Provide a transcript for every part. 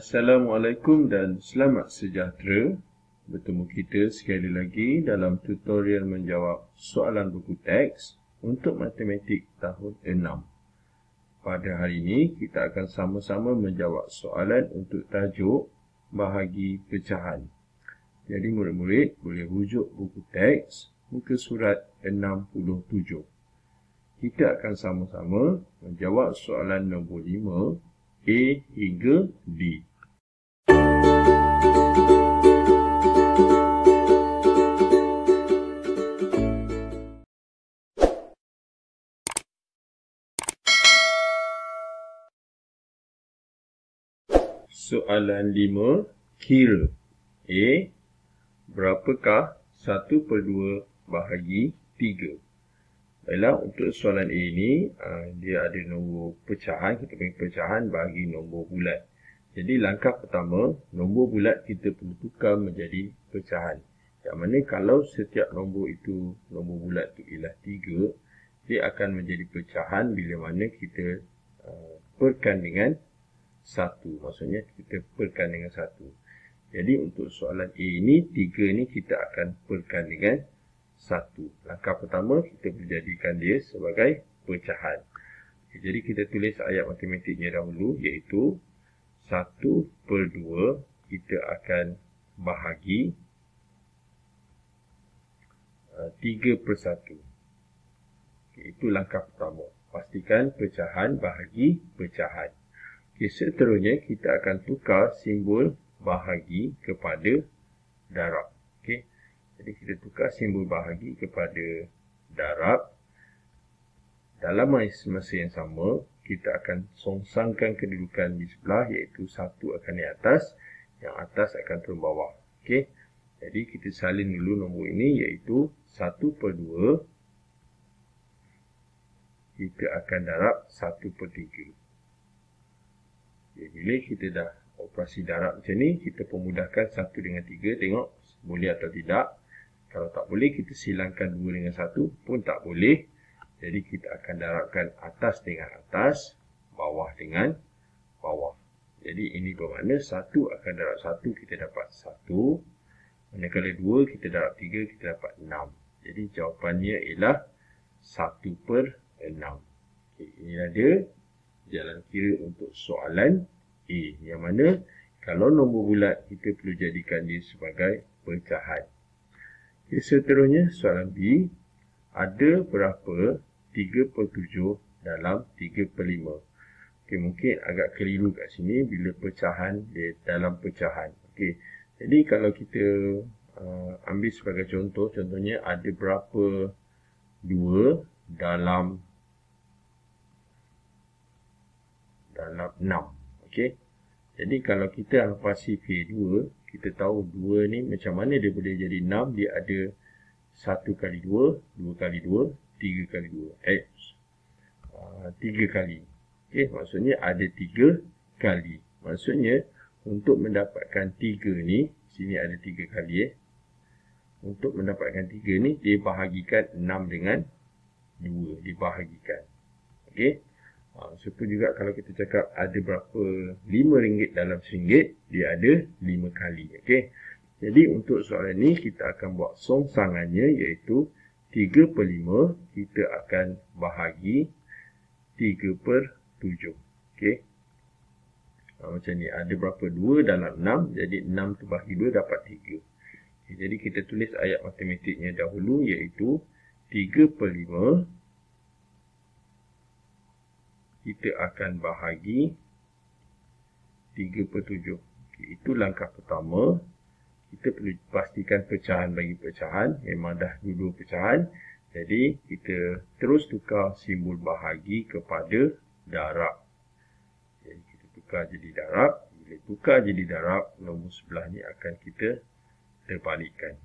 Assalamualaikum dan selamat sejahtera. Bertemu kita sekali lagi dalam tutorial menjawab soalan buku teks untuk matematik tahun 6. Pada hari ini kita akan sama-sama menjawab soalan untuk tajuk bahagi pecahan. Jadi murid-murid boleh rujuk buku teks muka surat 67. Kita akan sama-sama menjawab soalan nombor 5 A hingga D. Soalan 5, kira. A. Berapakah 1/2 bahagi 3? Baiklah, untuk soalan A ni, dia ada nombor pecahan. Kita panggil pecahan bahagi nombor bulat. Jadi langkah pertama, nombor bulat kita perlu tukar menjadi pecahan. Yang mana kalau setiap nombor itu, nombor bulat itu ialah 3, dia akan menjadi pecahan bila mana kita perkan dengan 1. Maksudnya kita perkan dengan 1. Jadi untuk soalan A ini, 3 ni kita akan perkan dengan 1. Langkah pertama, kita menjadikan dia sebagai pecahan. Jadi kita tulis ayat matematiknya dahulu, iaitu 1/2 kita akan bahagi 3/1. Itu langkah pertama. Pastikan pecahan bahagi pecahan. Seterusnya kita akan tukar simbol bahagi kepada darab. Jadi kita tukar simbol bahagi kepada darab. Dalam masa yang sama, kita akan songsangkan kedudukan di sebelah, iaitu 1 akan di atas, yang atas akan turun bawah. Jadi kita salin dulu nombor ini, iaitu 1/2 kita akan darab 1/3. Bila kita dah operasi darab macam ni, kita pemudahkan 1 dengan 3, tengok boleh atau tidak. Kalau tak boleh, kita silangkan 2 dengan 1 pun tak boleh. Jadi kita akan darabkan atas dengan atas, bawah dengan bawah. Jadi ini bermakna 1 akan darab 1, kita dapat 1. Manakala 2, kita darab 3, kita dapat 6. Jadi jawapannya ialah 1/6. Inilah dia jalan kira untuk soalan A. Yang mana kalau nombor bulat, kita perlu jadikan dia sebagai pecahan. Seterusnya soalan B. Ada berapa 3/7 dalam 3/5? Mungkin agak keliru kat sini bila pecahan dia dalam pecahan. Jadi kalau kita ambil sebagai contoh, contohnya ada berapa 2 dalam 6. Jadi kalau kita hafasi P2, kita tahu 2 ni macam mana dia boleh jadi 6. Dia ada 1 kali 2, 2 kali 2, 3 kali 2. 3 kali. Maksudnya ada 3 kali. Maksudnya untuk mendapatkan 3 ni, sini ada 3 kali. Untuk mendapatkan 3 ni, dia bahagikan 6 dengan 2. Dibahagikan. Seperti juga kalau kita cakap ada berapa RM5 dalam RM1, dia ada 5 kali. Jadi untuk soalan ni kita akan buat songsangannya, iaitu 3/5 kita akan bahagi 3/7. Macam ni, ada berapa 2 dalam 6, jadi 6 tu bahagi 2 dapat 3. Jadi kita tulis ayat matematiknya dahulu, iaitu 3/5 kita akan bahagi 3/7. Itu langkah pertama. Kita perlu pastikan pecahan bagi pecahan. Memang dah dua pecahan. Jadi kita terus tukar simbol bahagi kepada darab. Jadi kita tukar jadi darab. Bila tukar jadi darab, nombor sebelah ni akan kita terbalikkan.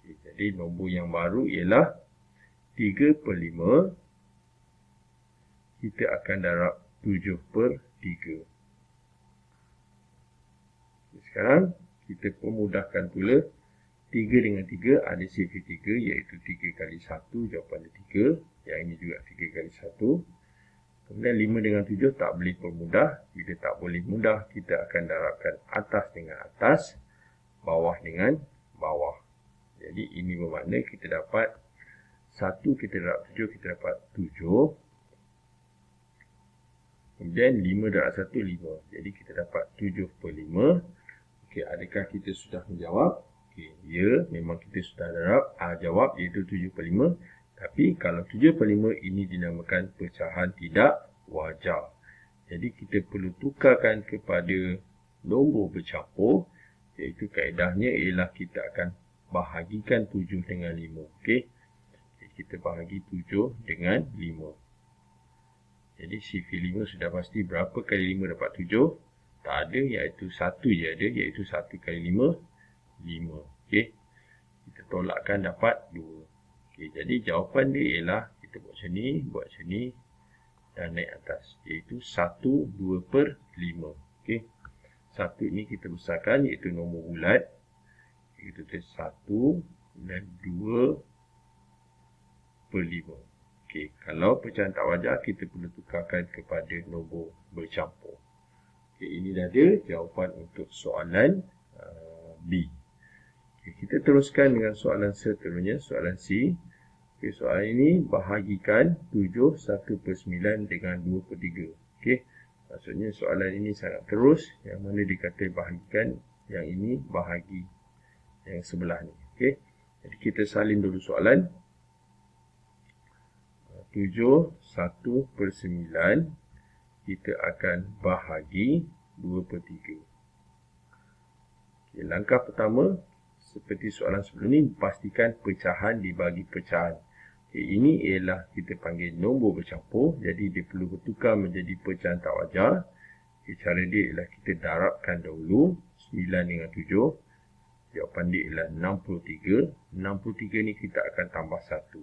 Jadi nombor yang baru ialah 3/5 kita akan darab 7/3. Sekarang kita pemudahkan pula. 3 dengan 3 ada sifar 3, iaitu 3 kali 1, jawapan dia 3. Yang ini juga 3 kali 1. Kemudian 5 dengan 7 tak boleh permudah. Bila tak boleh mudah, kita akan darabkan atas dengan atas, bawah dengan bawah. Jadi ini bermakna kita dapat 1 kita darab 7, kita dapat 7. Kemudian 5 darab 1, 5. Jadi kita dapat 7/5. Okey, adakah kita sudah menjawab? Okey, ya, memang kita sudah darab jawab iaitu 7/5. Tapi kalau 7/5 ini dinamakan pecahan tidak wajar. Jadi kita perlu tukarkan kepada nombor bercampur, iaitu kaedahnya ialah kita akan bahagikan 7 dengan 5. Okey. Kita bahagi 7 dengan 5. Jadi CV5 sudah pasti berapa kali 5 dapat 7? Tak ada, iaitu 1 je ada, iaitu 1 kali 5, 5. Okey. Kita tolakkan dapat 2. Okey, jadi jawapan dia ialah kita buat macam ni dan naik atas, iaitu 1, 2/5. Okey. 1 ini kita besarkan iaitu nombor bulat. Kita tulis 1 dan 2/5. Okey, kalau pecahan tak wajar, kita perlu tukarkan kepada nombor bercampur. Okey, ini dah ada jawapan untuk soalan B. Okey, kita teruskan dengan soalan seterusnya, soalan C. Okey, soalan ini bahagikan 7 1/9 dengan 2/3. Okey, maksudnya soalan ini sangat terus, yang mana dikata bahagikan, yang ini bahagi yang sebelah ni. Okey, jadi kita salin dulu soalan. 7 1/9 kita akan bahagi 2/3. Okay, langkah pertama seperti soalan sebelum ni, pastikan pecahan dibagi pecahan. Okay, ini ialah kita panggil nombor bercampur, jadi dia perlu bertukar menjadi pecahan tak wajar. Okay, cara dia ialah kita darabkan dahulu 9 dengan 7. Jawapan dia ialah 63. 63 ni kita akan tambah 1.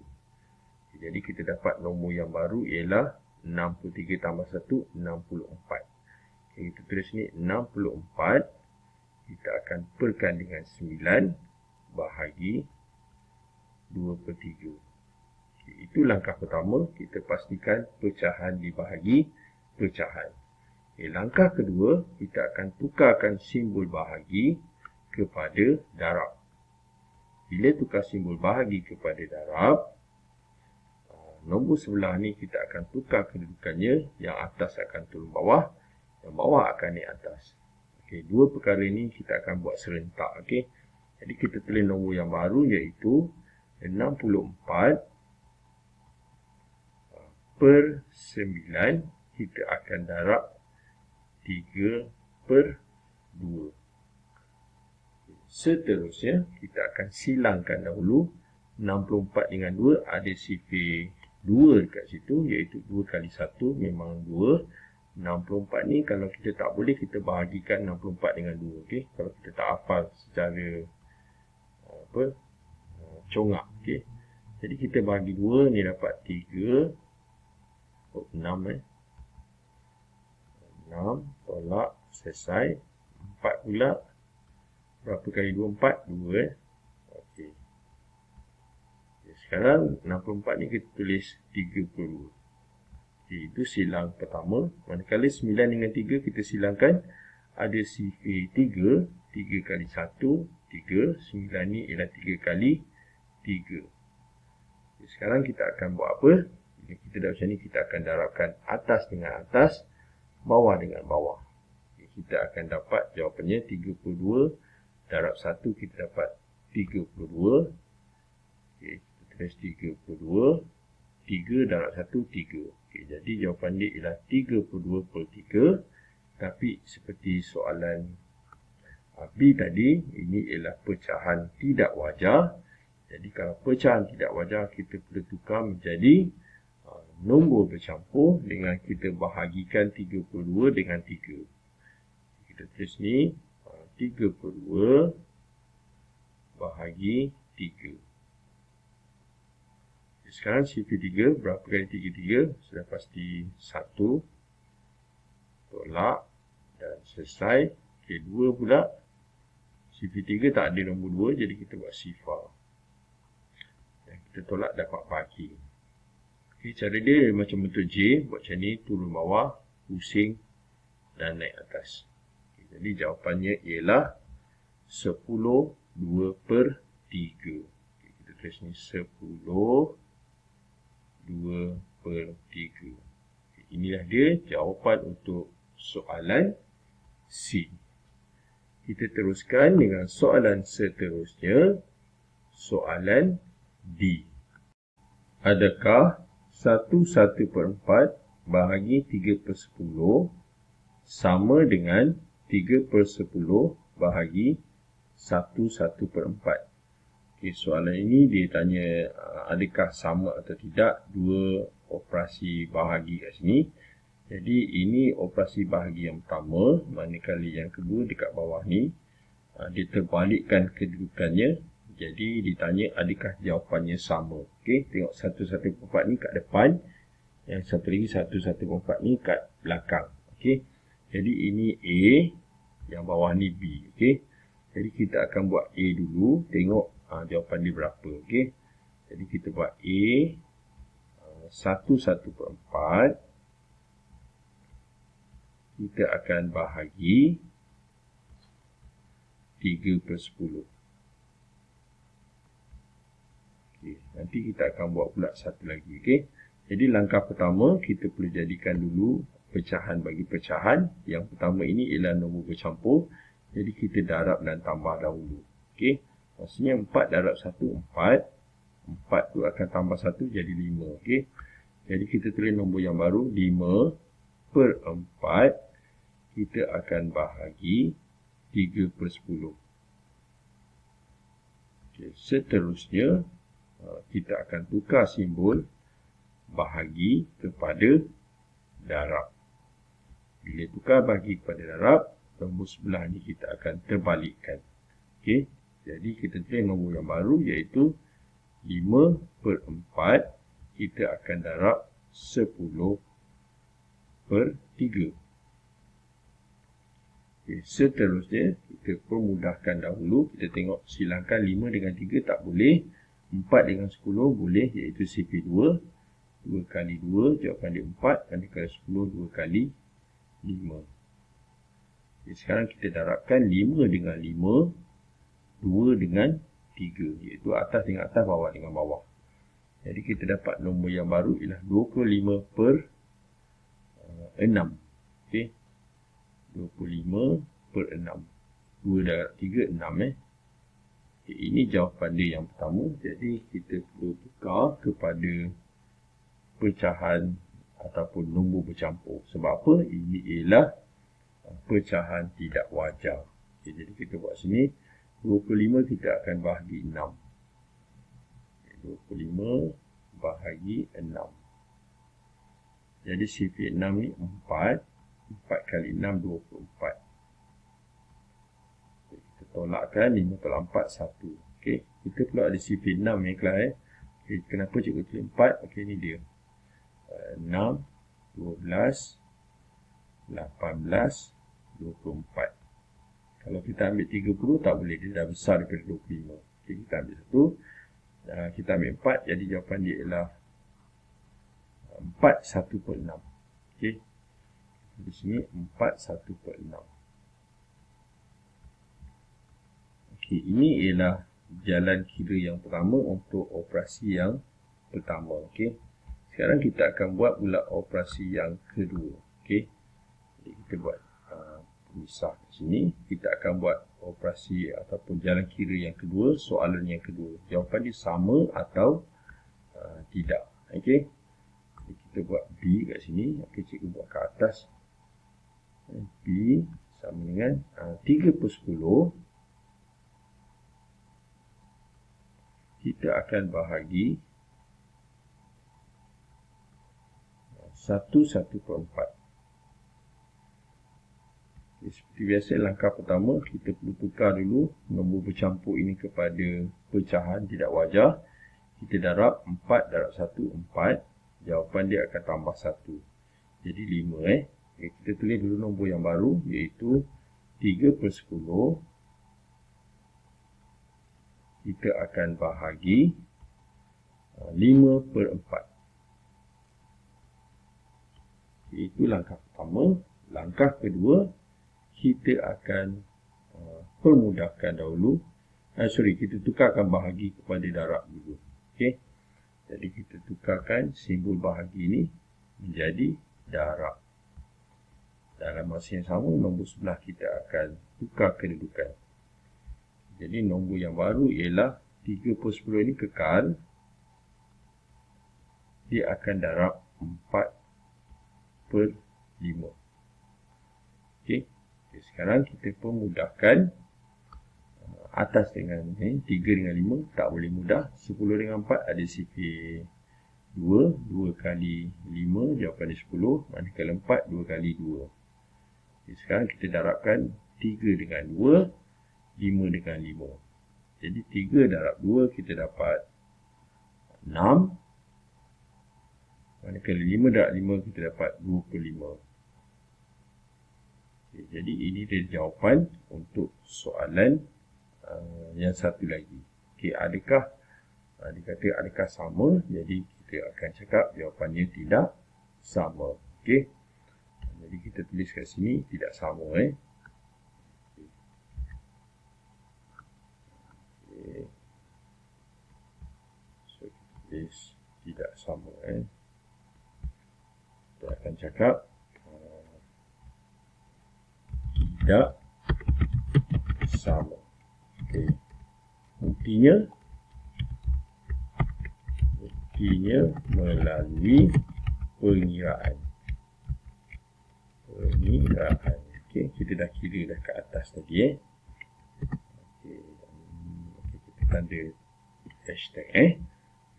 Jadi kita dapat nombor yang baru ialah 63 tambah 1, 64. Okay, kita tulis ni 64. Kita akan perkan dengan 9 bahagi 2/3. Okay, itu langkah pertama, kita pastikan pecahan dibahagi pecahan. Okay, langkah kedua, kita akan tukarkan simbol bahagi kepada darab. Bila tukar simbol bahagi kepada darab, nombor sebelah ni kita akan tukar kedudukannya, yang atas akan turun bawah, yang bawah akan naik atas. Okey, dua perkara ini kita akan buat serentak. Okey, jadi kita tulis nombor yang baru iaitu 64/9, kita akan darab 3/2. Seterusnya kita akan silangkan dahulu 64 dengan 2, ada sifar 2 dekat situ, iaitu 2 kali 1 memang 2. 64 ni kalau kita tak boleh, kita bahagikan 64 dengan 2. Okay? Kalau kita tak hafal secara congak. Okay? Jadi kita bahagi 2 ni dapat 3. 6 6, tolak, selesai. 4 pula, berapa kali 2? 4, 2. Okey. Sekarang 64 ni kita tulis 32. Okay, itu silang pertama. Manakala 9 dengan 3 kita silangkan, ada sifar 3. 3 kali 1, 3. 9 ni ialah 3 kali 3. Okay, sekarang kita akan buat apa? Bila kita dah macam ni, kita akan darabkan atas dengan atas, bawah dengan bawah. Okay, kita akan dapat jawapannya 32. Darab 1 kita dapat 32. Okay, kita tulis 32. 3 darab 1, 3. Okay, jadi jawapan dia ialah 32/3. Tapi seperti soalan B tadi, ini ialah pecahan tidak wajar. Jadi kalau pecahan tidak wajar, kita perlu tukar menjadi nombor bercampur dengan kita bahagikan 32 dengan 3. Kita tulis ni 32 bahagi 3. Sekarang sifar 3, berapa kali 3? Sudah pasti 1. Tolak dan selesai. Okey, 2 pula. Sifar 3 tak ada nombor 2, jadi kita buat sifar. Dan kita tolak dapat bagi. Okay, cara dia macam bentuk J, buat macam ni, turun bawah, pusing dan naik atas. Okay, jadi jawapannya ialah 10 2/3. Okay, kita tulis ni 10 2/3. Okay, inilah dia jawapan untuk soalan C. Kita teruskan dengan soalan seterusnya, soalan D. Adakah 1/4 bahagi 3/10 sama dengan 3/10 bahagi 1/4? Okay, soalan ini dia tanya adakah sama atau tidak dua operasi bahagi kat sini. Jadi ini operasi bahagi yang pertama, manakala yang kedua dekat bawah ni dia terbalikkan kedudukannya. Jadi ditanya adakah jawapannya sama. Okey, tengok 1/4 ni kat depan, yang satu lagi 1/4 ni kat belakang. Okey. Jadi ini A, yang bawah ni B. Okey. Jadi kita akan buat A dulu, tengok jawapan dia berapa. Okey. Jadi kita buat A 1/4 kita akan bahagi 3/10. Okay, nanti kita akan buat pula satu lagi. Okay. Jadi langkah pertama kita perlu jadikan dulu pecahan bagi pecahan. Yang pertama ini ialah nombor bercampur. Jadi kita darab dan tambah dahulu. Okay. Maksudnya 4 darab 1 4. 4 tu akan tambah 1 jadi 5. Okay. Jadi kita tulis nombor yang baru 5/4. Kita akan bahagi 3/10. Okay. Seterusnya kita akan tukar simbol bahagi kepada darab. Bila tukar bahagi kepada darab, nombor sebelah ni kita akan terbalikkan. Okey, jadi kita tulis nombor yang baru iaitu 5/4 kita akan darab 10/3. Okay, seterusnya kita permudahkan dahulu. Kita tengok silangkan 5 dengan 3 tak boleh, 4 dengan 10 boleh, iaitu CP2. 2 kali 2 jawapan dia 4, manakala 10 2 kali 5. Okay, sekarang kita darabkan 5 dengan 5, 2 dengan 3, iaitu atas dengan atas, bawah dengan bawah. Jadi kita dapat nombor yang baru ialah 25/6. Okey. 25/6. 2 darab 3, 6. Okay, ini jawapan dia yang pertama. Jadi kita perlu tukar kepada pecahan ataupun nombor bercampur. Sebab apa? Ini ialah pecahan tidak wajar. Okay, jadi kita buat sini 25 kita akan bahagi 6. 25 bahagi 6. Jadi CP6 ni 4. 4 kali 6, 24. Okay, kita tolakkan 5 tolak 4, 1. Okay, kita pula ada CP6 ni kelas. Okay, kenapa cikgu tulis 4? Okay, ni dia. 6, 12, 18, 24. Kalau kita ambil 30 tak boleh, dia dah besar daripada 25. Okay, kita ambil 1. Kita ambil 4, jadi jawapan dia ialah 4/1/6. Okay. Di sini 4/1/6. Okey, ini ialah jalan kira yang pertama untuk operasi yang pertama. Okey. Sekarang kita akan buat pula operasi yang kedua. Okey. Jadi kita buat misah di sini. Kita akan buat operasi ataupun jalan kira yang kedua, soalan yang kedua. Jawapan dia sama atau tidak. Okey. Jadi kita buat B kat sini. Okey, cikgu buat ke atas. B sama dengan 3/10 kita akan bahagi 1/4. Seperti biasa, langkah pertama kita perlu tukar dulu nombor bercampur ini kepada pecahan tidak wajar. Kita darab 4 darab 1, 4. Jawapan dia akan tambah 1. Jadi 5. Kita tulis dulu nombor yang baru iaitu 3/10 kita akan bahagi 5/4. Itu langkah pertama. Langkah kedua, kita akan permudahkan dahulu. Kita tukarkan bahagi kepada darab dulu. Okey. Jadi kita tukarkan simbol bahagi ini menjadi darab. Dalam masa yang sama, nombor sebelah kita akan tukar kedudukan. Jadi nombor yang baru ialah 3/10 ini kekal. Dia akan darab 4/5. Okey. Sekarang kita permudahkan atas dengan 3 dengan 5 tak boleh mudah. 10 dengan 4 ada sifir 2. 2 kali 5 jawapan dia 10. Manakala 4 2 kali 2. Okay, sekarang kita darabkan 3 dengan 2, 5 dengan 5. Jadi 3 darab 2 kita dapat 6. Manakala 5 darab 5 kita dapat 25. Okay, jadi ini dia jawapan untuk soalan yang satu lagi. Okey, adakah dikata adakah sama? Jadi kita akan cakap jawapannya tidak sama. Okey. Jadi kita tulis kat sini tidak sama Okay. So kita tulis tidak sama Kita akan cakap tidak sama. Okay. Buktinya melalui pengiraan. Okay. Kita dah kira dah kat atas tadi Okay. Kita tanda hashtag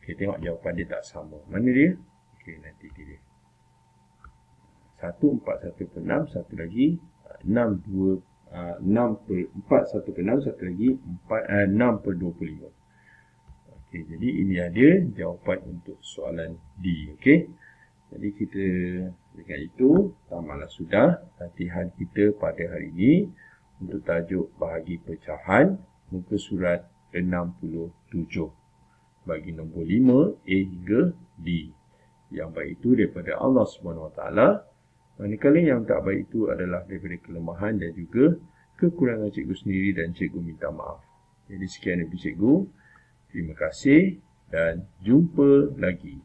Okay, tengok jawapan dia tak sama. Mana dia? Okay, nanti dia 1 4 1 per 6, satu lagi 4 1 per 6, satu lagi 6/25. Okey, jadi ini ada jawapan untuk soalan D. Okey. Jadi kita dengan itu tamatlah sudah latihan kita pada hari ini untuk tajuk bahagi pecahan muka surat 67 bagi nombor 5 A hingga D. Yang baik itu daripada Allah Subhanahu Wa Taala. Manakala yang tak baik itu adalah daripada kelemahan dan juga kekurangan cikgu sendiri dan cikgu minta maaf. Jadi sekian dari cikgu. Terima kasih dan jumpa lagi.